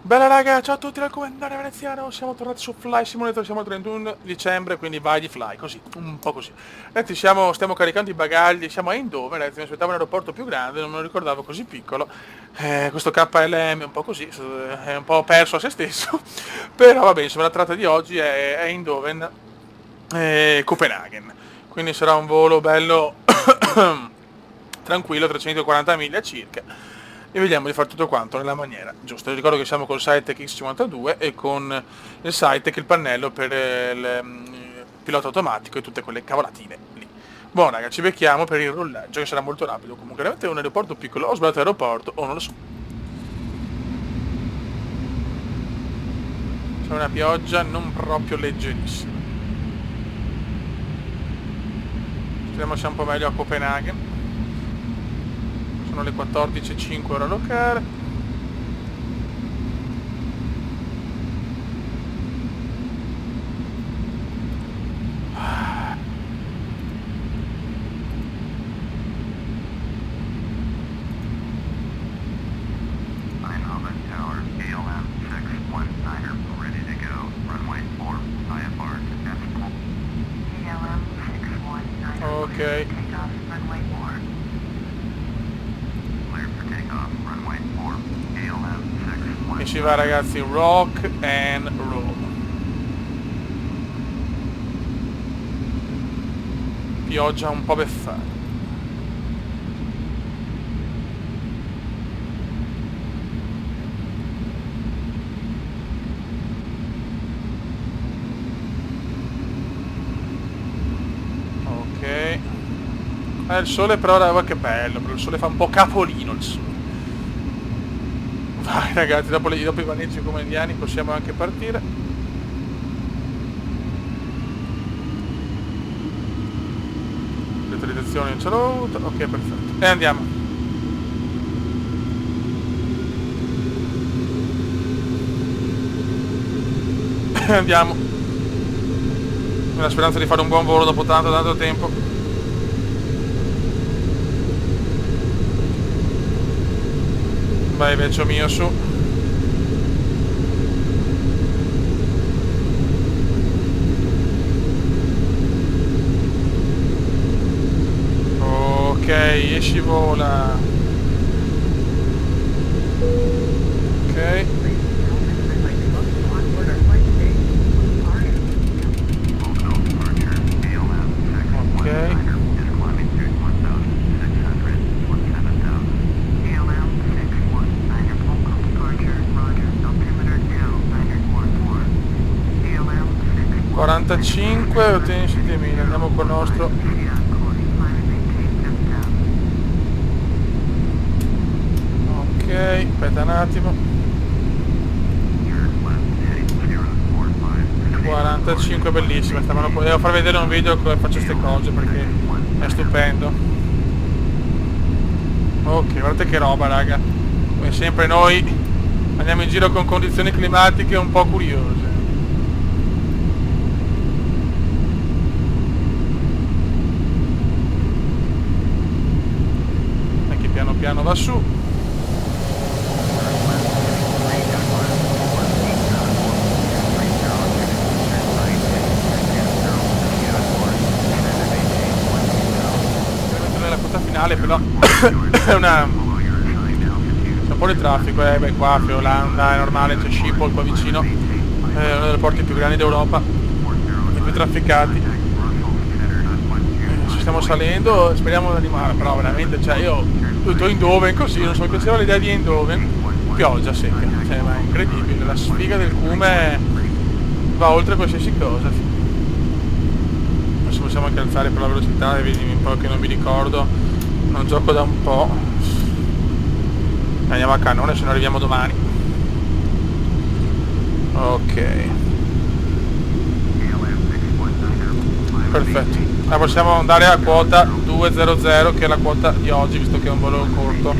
Bella raga, ciao a tutti dal comandante veneziano, siamo tornati su Fly Simulator, siamo il 31 dicembre, quindi vai di Fly, così, un po' così. Ragazzi, stiamo caricando i bagagli, siamo a Eindhoven, ragazzi, mi aspettavo un aeroporto più grande, non me lo ricordavo così piccolo. Questo KLM è un po' così, è un po' perso a se stesso, però vabbè, insomma la tratta di oggi è Eindhoven e Copenaghen, quindi sarà un volo bello tranquillo, 340 miglia circa. E vediamo di fare tutto quanto nella maniera giusta. Vi ricordo che siamo col Cytec X52 e con il Cytec, il pannello per il pilota automatico e tutte quelle cavolatine lì. Buon raga, ci becchiamo per il rollaggio che sarà molto rapido. Comunque veramente è un aeroporto piccolo, ho sbagliato aeroporto o non lo so. C'è una pioggia non proprio leggerissima. Speriamo sia un po' meglio a Copenaghen. Sono le 14.05 ora locale. Ok. E ci va ragazzi, rock and roll. Pioggia un po' beffata. Ok. Il sole però, guarda che bello, però il sole fa un po' capolino il sole. Vai ragazzi, dopo i vaneggi come indiani possiamo anche partire. Letalizzazione in saluto, ok perfetto. E andiamo. Andiamo. Nella speranza di fare un buon volo dopo tanto tempo. Vai vecchio mio, su. Ok, e scivola. Ok. Ok. 45, ottieni 7000, andiamo col nostro. Ok, aspetta un attimo. 45, bellissima, devo far vedere un video come faccio queste cose perché è stupendo. Ok, guardate che roba raga. Come sempre noi andiamo in giro con condizioni climatiche un po' curiose. E che piano piano va su. Nella quota finale però è una... c'è un po' di traffico, beh qua a Olanda è normale, c'è Schiphol qua vicino, è uno dei porti più grandi d'Europa, i più trafficati. Ci stiamo salendo, speriamo di animare, però veramente, cioè io tutto Eindhoven così, non so, mi piaceva l'idea di Eindhoven, pioggia secca, cioè ma è incredibile, la sfiga del Cume va oltre qualsiasi cosa. Adesso possiamo anche alzare per la velocità, vedi un po' che non mi ricordo, non gioco da un po'. Andiamo a cannone, se non arriviamo domani. Ok. Perfetto. Possiamo andare a quota 200 che è la quota di oggi, visto che è un volo corto.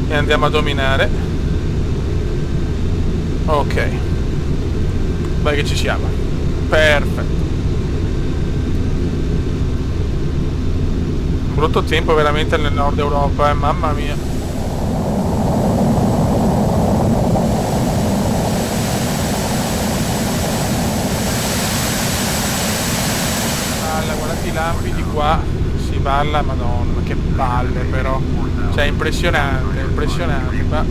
E andiamo a dominare. Ok. Vai che ci siamo. Perfetto. Brutto tempo veramente nel nord Europa, mamma mia. Balla, guardate i lampi di qua, si balla, madonna, che palle però. Cioè impressionante, impressionante. Qua.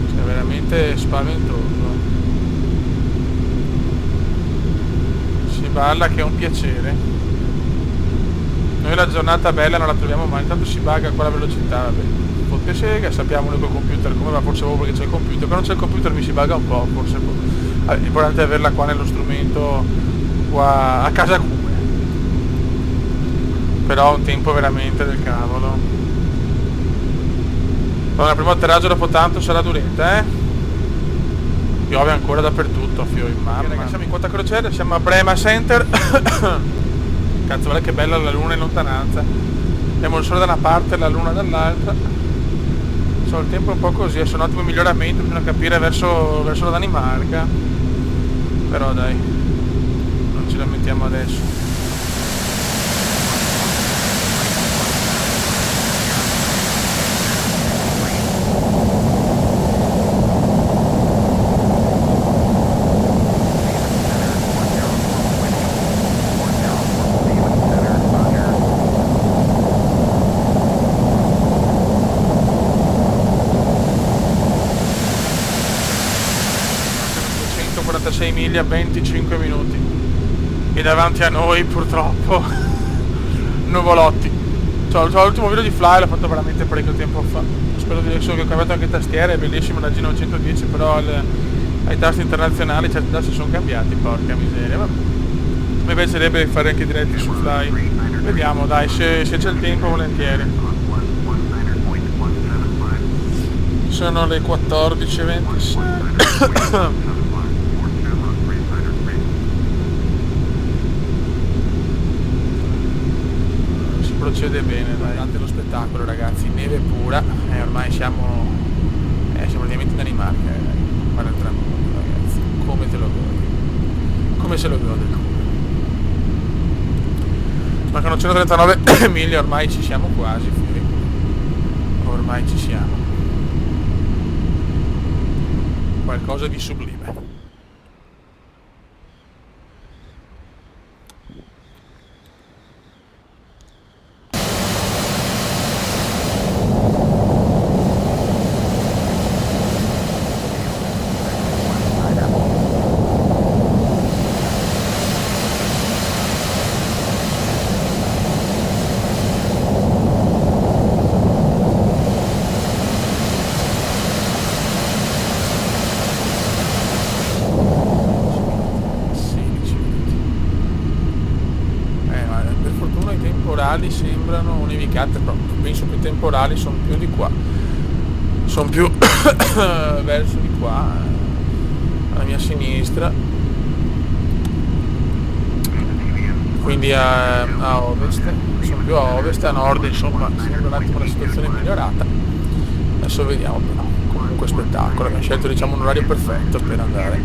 Cioè veramente spaventoso. Si balla che è un piacere. Noi la giornata bella non la troviamo mai, intanto si bugga qua la velocità, vabbè. Fotte sega, sappiamo noi col computer come va, forse proprio perché c'è il computer, quando c'è il computer mi si bugga un po', forse l'importante è averla qua nello strumento, qua a casa come. Però un tempo veramente del cavolo. Allora, il primo atterraggio dopo tanto sarà duretta, Piove ancora dappertutto, fioi, mamma. Ragazzi, siamo in quota crociera, siamo a Brema Center. Cazzo, guarda che bella la luna in lontananza. Abbiamo il sole da una parte e la luna dall'altra. Insomma, il tempo è un po' così, è un ottimo miglioramento, bisogna capire verso la Danimarca. Però dai, non ci lamentiamo adesso. Miglia 25 minuti e davanti a noi purtroppo nuvolotti. L'ultimo video di Fly l'ho fatto veramente parecchio tempo fa, spero di adesso che ho cambiato anche tastiere, è bellissimo la G910, però ai tasti internazionali certi tasti sono cambiati, porca miseria. Vabbè. Mi piacerebbe fare anche diretti su Fly, vediamo dai, se c'è il tempo volentieri. Sono le 14:26. Procede bene, dai. Guardate lo spettacolo ragazzi, neve pura, ormai siamo praticamente in Danimarca, guarda il tramonto ragazzi, come te lo godi, come se lo gode. Mancano 139 miglia, ormai ci siamo quasi, ormai ci siamo, qualcosa di sublime. Sembrano nevicate, però penso che i temporali sono più di qua, sono più verso di qua, alla mia sinistra, quindi a ovest, sono più a ovest, a nord insomma sembra un attimo la situazione migliorata. Adesso vediamo, però comunque spettacolo, abbiamo scelto diciamo un orario perfetto per andare.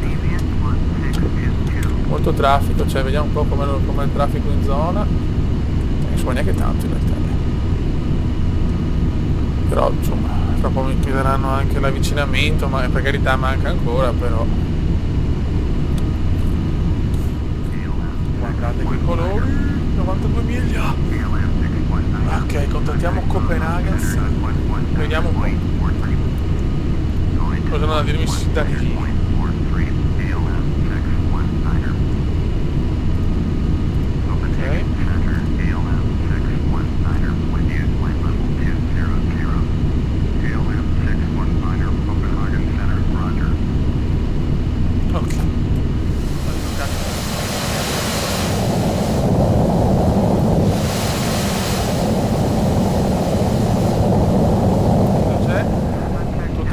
Molto traffico, cioè vediamo un po' com'è il traffico in zona. Non so neanche tanto in realtà, però insomma tra poco mi chiederanno anche l'avvicinamento, ma per carità manca ancora, però guardate quei colori, 92 miglia. Ok, contattiamo Copenaghen, vediamo un po' cosa hanno da dirmi sui danesi.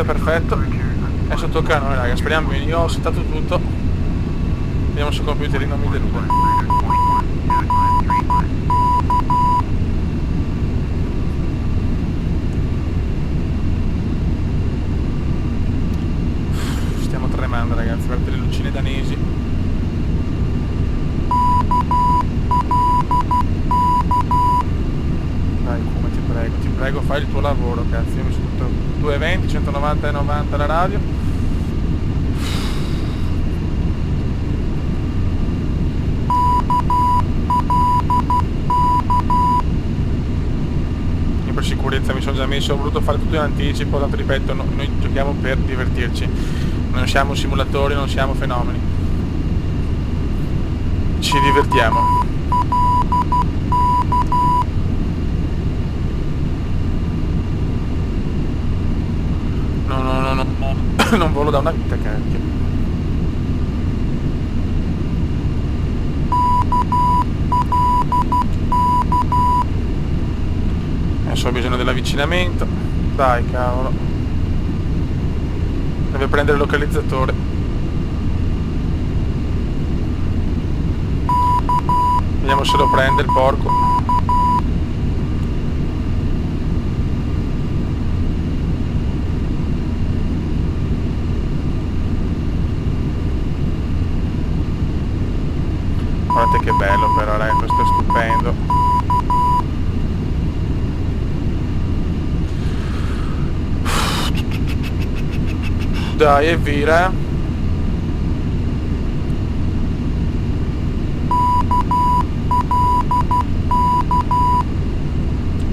Perfetto, adesso tocca a noi raga, speriamo bene, io ho settato tutto, vediamo se il computerino mi delude. Stiamo tremando ragazzi, guardate le lucine danesi, prego, fai il tuo lavoro, cazzo. Io mi sono tutto 220, 190 e 90 la radio. Io per sicurezza mi sono già messo, ho voluto fare tutto in anticipo, tanto ripeto, noi giochiamo per divertirci. Non siamo simulatori, non siamo fenomeni. Ci divertiamo. No. Non volo da una vita, cacchio. Adesso ho bisogno dell'avvicinamento. Dai, cavolo. Deve prendere il localizzatore. Vediamo se lo prende il porco. Guardate che bello però, questo è stupendo. Dai, evviva.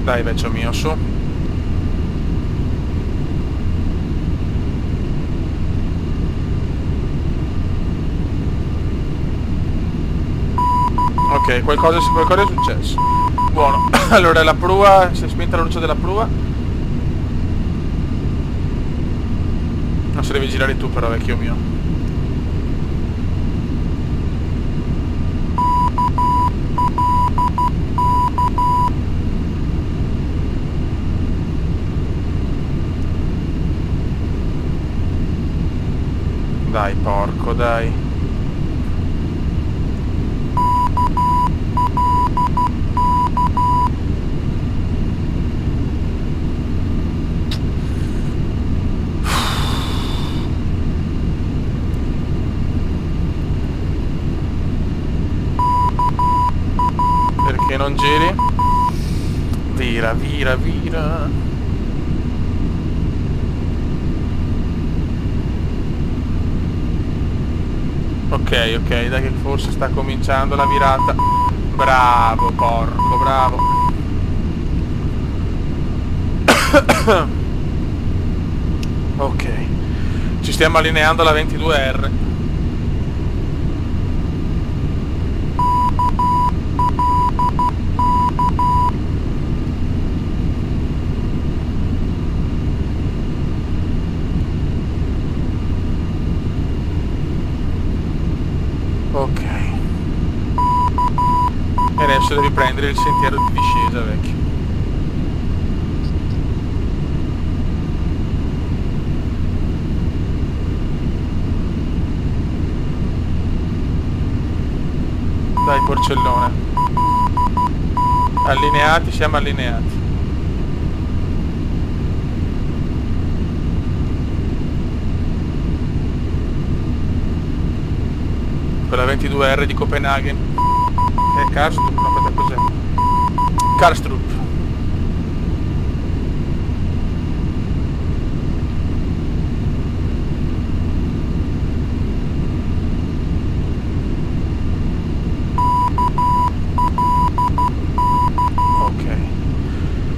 Dai, vecchio mio, su. Ok, qualcosa è successo. Buono. Allora la prua, si è spenta la luce della prua. Non si devi girare tu però, vecchio mio. Dai, porco, dai. Perché non giri? Vira, vira, vira. Ok, dai che forse sta cominciando la virata. Bravo, porco, bravo. Ok. Ci stiamo allineando alla 22R. Ok. E adesso devi prendere il sentiero di discesa, vecchio. Dai, porcellone. Allineati, siamo allineati. Quella 22R di Copenaghen. Che è Karstrup? No, aspetta, cos'è? Karstrup. Ok.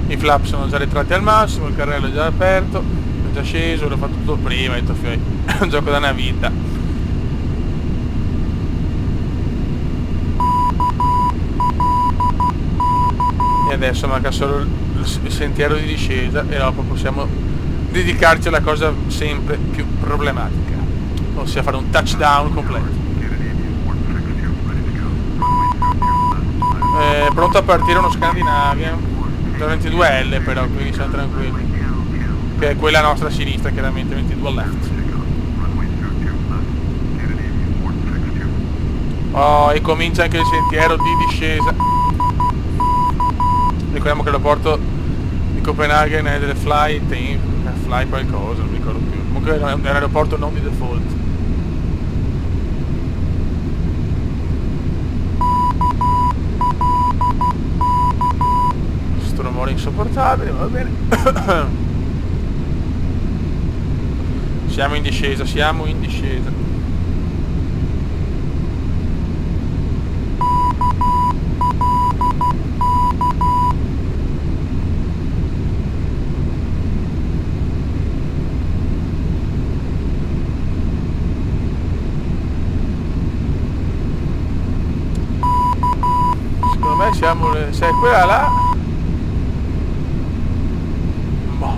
I flap sono già ritratti al massimo, il carrello è già aperto, è già sceso, l'ho fatto tutto prima, ho detto è un gioco da una vita. E adesso manca solo il sentiero di discesa e dopo possiamo dedicarci alla cosa sempre più problematica, ossia fare un touchdown completo. Pronto a partire uno Scandinavia, 22L però, quindi siamo tranquilli, che è quella nostra a sinistra, chiaramente 22 a left. Oh, e comincia anche il sentiero di discesa. Ricordiamo che l'aeroporto di Copenaghen è delle fly qualcosa, non mi ricordo più. Comunque è un aeroporto non di default. Questo rumore insopportabile. sopportabile, va bene. Siamo in discesa, siamo in discesa. Secondo me siamo, se è quella là, boh,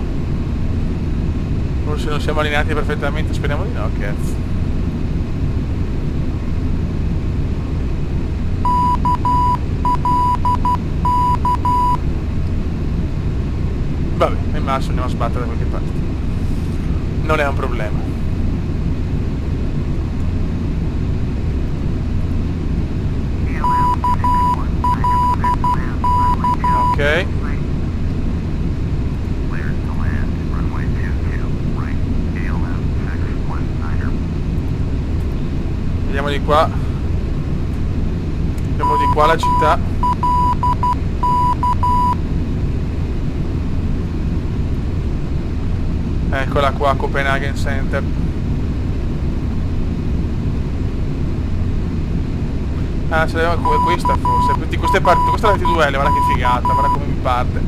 forse non siamo allineati perfettamente, speriamo di no, cazzo. Vabbè, in massimo andiamo a sbattere da qualche parte, non è un problema. Ok. Vediamo di qua. Vediamo di qua la città. Eccola qua, Copenhagen Center. Ah, ce l'aveva come questa forse. Di queste parti, questa è la 22L, guarda che figata, guarda come mi parte.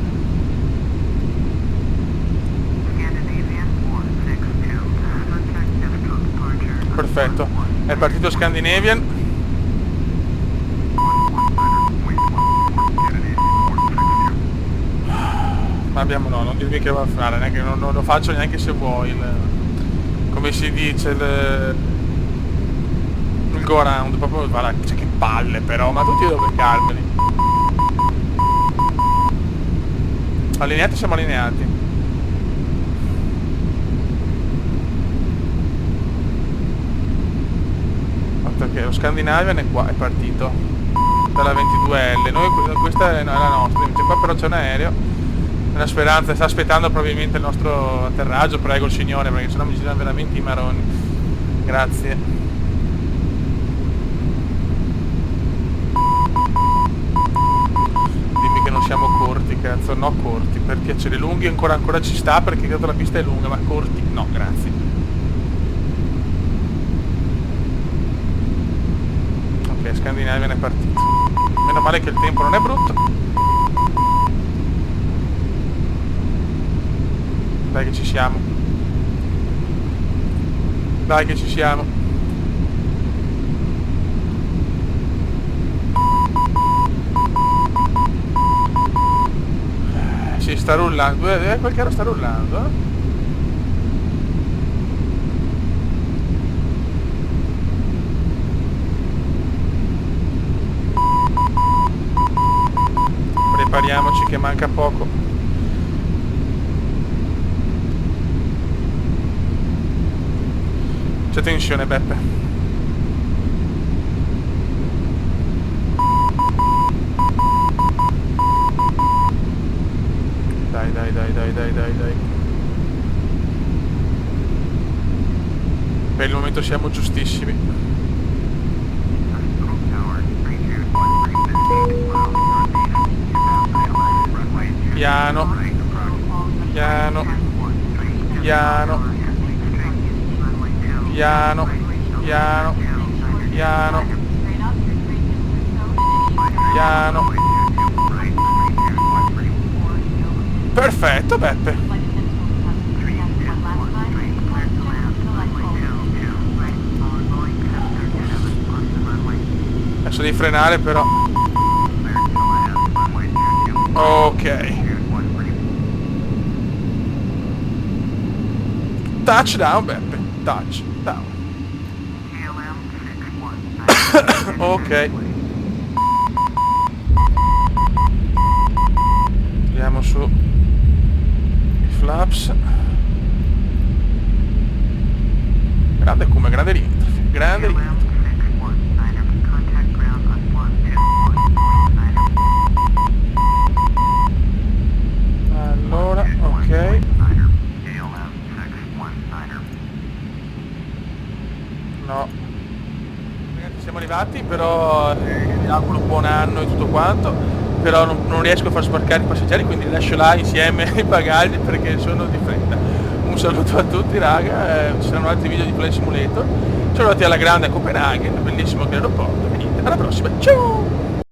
Perfetto, è partito Scandinavian. Ma abbiamo no, non dirmi che va a fare, neanche, non lo faccio neanche se vuoi. Come si dice, il go around, proprio, guarda, cioè, che palle però, ma tutti devo beccarmeli. Allineati, siamo allineati. Fatto che lo Scandinavian è qua, è partito dalla 22L, noi questa è la nostra, invece qua però c'è un aereo, una speranza, sta aspettando probabilmente il nostro atterraggio, prego il signore, perché sennò mi girano veramente i maroni. Grazie. Siamo corti, cazzo, no corti, per piacere, lunghi ancora ci sta perché la pista è lunga, ma corti no, grazie. Ok, Scandinavian è partito. Meno male che il tempo non è brutto. Dai che ci siamo. Dai che ci siamo. Sì, sta rullando, quel carro sta rullando. Prepariamoci che manca poco. C'è tensione, Beppe. Dai. Per il momento siamo giustissimi. Piano. Piano. Piano. Piano. Piano. Piano. Piano. Perfetto, Beppe. Adesso devi frenare però. Ok. Touchdown, Beppe. Touchdown. Ok. Andiamo su i flaps. Grande come, grande rientro. Grande rientro. Allora, ok. No. Ragazzi, siamo arrivati, però vi auguro buon anno e tutto quanto. però non riesco a far sbarcare i passeggeri, quindi li lascio là insieme ai bagagli perché sono di fretta. Un saluto a tutti raga, ci saranno altri video di Flight Simulator. Siamo andati alla grande a Copenaghen, bellissimo che aeroporto, e niente, alla prossima, ciao!